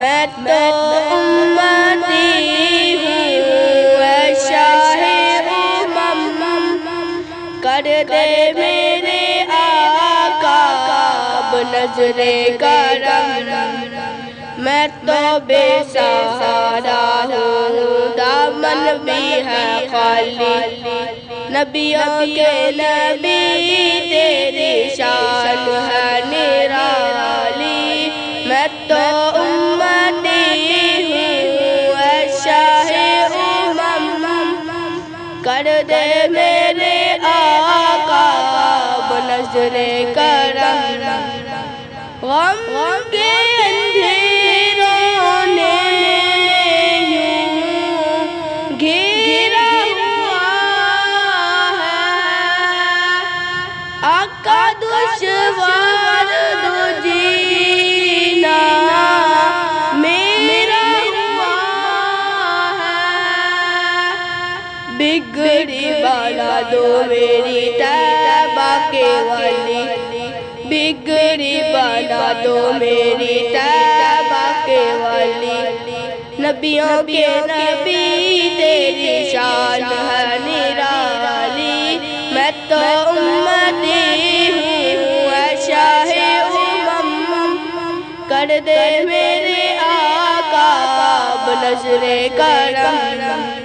میں تو امتی ہوں اے شاہ امم، کر دے میرے آقا اب نظر کرم۔ میں تو بے سہارا ہوں دامن بھی ہے خالی، نبیوں کے نبی تیری شان ہے نرالی۔ میں تو کر دے میرے آقا اب نظر کرم۔ غم کے اندھیروں نے یوں گھیرا ہوا ہے، آقا دشوار جینا میرا ہوا ہے۔ بگڑی بنا دو میری طیبہ کے والی، بگڑی بنا دو میری طیبہ کے والی۔ نبیوں کے نبی تیری شان ہے نرالی۔ میں تو امتی ہوں اے شاہ امم، کر دے میرے آقا اب نظر کرم۔